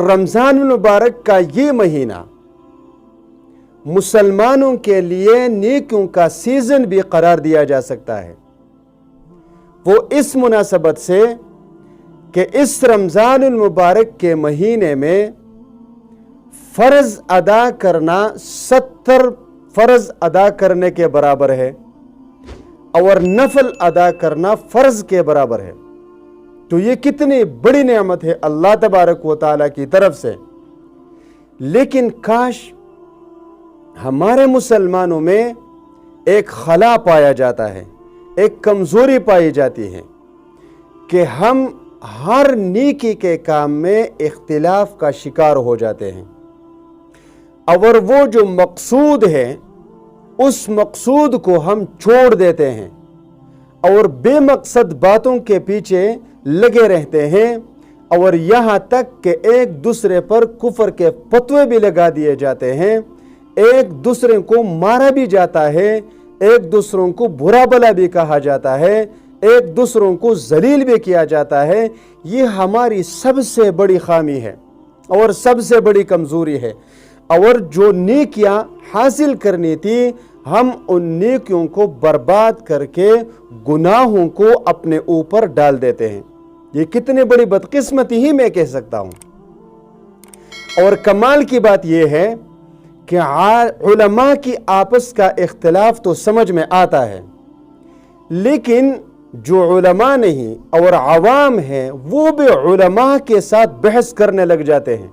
रमज़ान मुबारक का ये महीना मुसलमानों के लिए नेकियों का सीजन भी करार दिया जा सकता है। वो इस मुनासबत से कि इस रमज़ान मुबारक के महीने में फ़र्ज़ अदा करना 70 फ़र्ज़ अदा करने के बराबर है और नफल अदा करना फ़र्ज़ के बराबर है। तो ये कितनी बड़ी नेमत है अल्लाह तबारक व तआला की तरफ से। लेकिन काश हमारे मुसलमानों में एक खला पाया जाता है, एक कमज़ोरी पाई जाती है कि हम हर नेकी के काम में इख्तिलाफ का शिकार हो जाते हैं और वो जो मकसूद है उस मकसूद को हम छोड़ देते हैं और बेमकसद बातों के पीछे लगे रहते हैं और यहाँ तक कि एक दूसरे पर कुफर के फतवे भी लगा दिए जाते हैं, एक दूसरे को मारा भी जाता है, एक दूसरों को बुरा भला भी कहा जाता है, एक दूसरों को जलील भी किया जाता है। ये हमारी सबसे बड़ी खामी है और सबसे बड़ी कमज़ोरी है। और जो नेकियां हासिल करनी थी हम उन नेकियों को बर्बाद करके गुनाहों को अपने ऊपर डाल देते हैं। ये कितनी बड़ी बदकिस्मती ही मैं कह सकता हूं। और कमाल की बात यह है कि उलमा की आपस का इख्तिलाफ तो समझ में आता है, लेकिन जो उलमा नहीं और आवाम है वो भी उलमा के साथ बहस करने लग जाते हैं,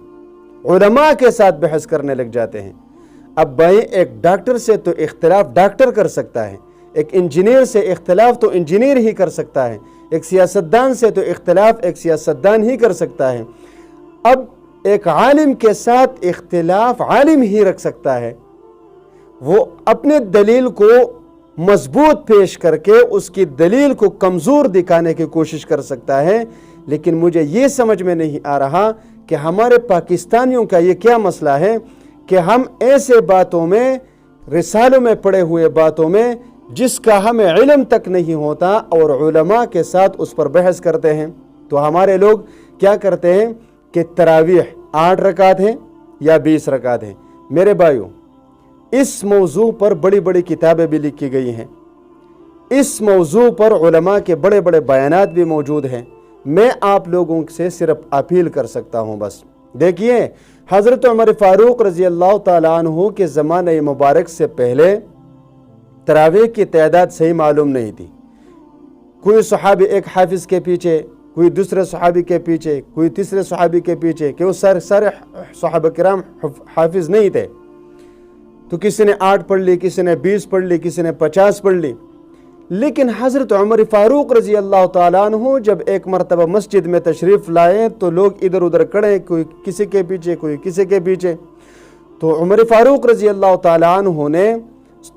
उलमा के साथ बहस करने लग जाते हैं। अब भाई एक डॉक्टर से तो इख्तिलाफ डॉक्टर कर सकता है, एक इंजीनियर से इख्तिलाफ तो इंजीनियर ही कर सकता है, एक सियासतदान से तो इख्तिलाफ एक सियासतदान ही कर सकता है। अब एक आलिम के साथ इख्तिलाफ आलिम ही रख सकता है, वो अपने दलील को मजबूत पेश करके उसकी दलील को कमज़ोर दिखाने की कोशिश कर सकता है। लेकिन मुझे ये समझ में नहीं आ रहा कि हमारे पाकिस्तानियों का ये क्या मसला है कि हम ऐसे बातों में, रिसालों में पढ़े हुए बातों में जिसका हमें इल्म तक नहीं होता और उलमा के साथ उस पर बहस करते हैं। तो हमारे लोग क्या करते हैं कि तरावीह 8 रकात हैं या 20 रकात हैं। मेरे भाइयों, इस मौजू पर बड़ी बड़ी किताबें भी लिखी गई हैं, इस मौजू पर उलमा के बड़े बड़े बयानात भी मौजूद हैं। मैं आप लोगों से सिर्फ अपील कर सकता हूं। बस देखिए, हज़रत उमर फारूक रज़ी अल्लाह तआला अन्हु के ज़माने मुबारक से पहले तरावीह की तादाद सही मालूम नहीं थी। कोई सहाबी एक हाफिज़ के पीछे, कोई दूसरे सहाबी के पीछे, कोई तीसरे सहाबी के पीछे, क्यों सारे सहाबा किराम हाफिज़ नहीं थे। तो किसी ने 8 पढ़ ली, किसी ने 20 पढ़ ली, किसी ने 50 पढ़ ली। लेकिन हज़रत उमर फारूक रज़ी अल्लाह तआला अन्हु जब एक मरतबा मस्जिद में तशरीफ़ लाए तो लोग इधर उधर खड़े, कोई किसी के पीछे, कोई किसी के पीछे। तो उमर फारूक रज़ी अल्लाह तआला अन्हु ने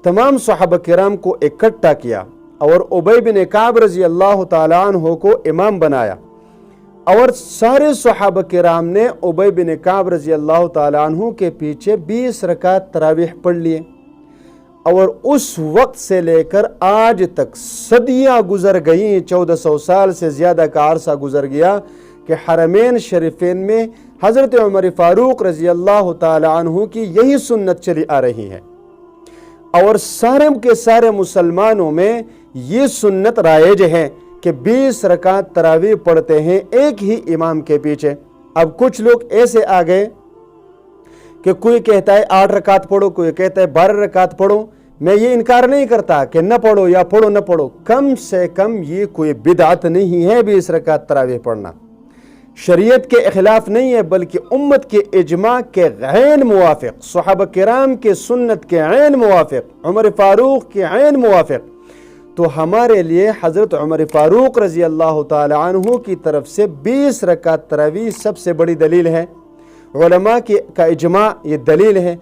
तमाम सहाबा किराम को इकट्ठा किया और उबई बिन काब रज़ी अल्लाह तआला अन्हु को इमाम बनाया और सारे सहाबा किराम ने उबई बिन काब रज़ी अल्लाह तआला अन्हु के पीछे 20 रकात तरावीह पढ़ लिए। और उस वक्त से लेकर आज तक सदियां गुजर गई, 1400 साल से ज़्यादा का अरसा गुजर गया कि हरमैन शरीफैन में हज़रत उमर फारूक रज़ी अल्लाह तआला अन्हु की यही सुन्नत चली आ रही है और सारे के सारे मुसलमानों में ये सुन्नत राइज है कि 20 रकात तरावीह पढ़ते हैं एक ही इमाम के पीछे। अब कुछ लोग ऐसे आ गए कि कोई कहता है 8 रकात पढ़ो, कोई कहता है 12 रकात पढ़ो। मैं ये इनकार नहीं करता कि न पढ़ो या पढ़ो न पढ़ो, कम से कम ये कोई बिदअत नहीं है 20 रकात तरावीह पढ़ना, शरीयत के खिलाफ नहीं है, बल्कि उम्मत के इजमा के ऐन मुवाफिक, सहाबा किराम के सुन्नत के ऐन मुवाफिक, उमर फारूक के ऐन मुवाफिक। तो हमारे लिए हज़रत उमर फारूक रज़ी अल्लाह तआला अन्हु की तरफ से 20 रकात तरावीह सबसे बड़ी दलील है। उलमा का इजमा ये दलील है।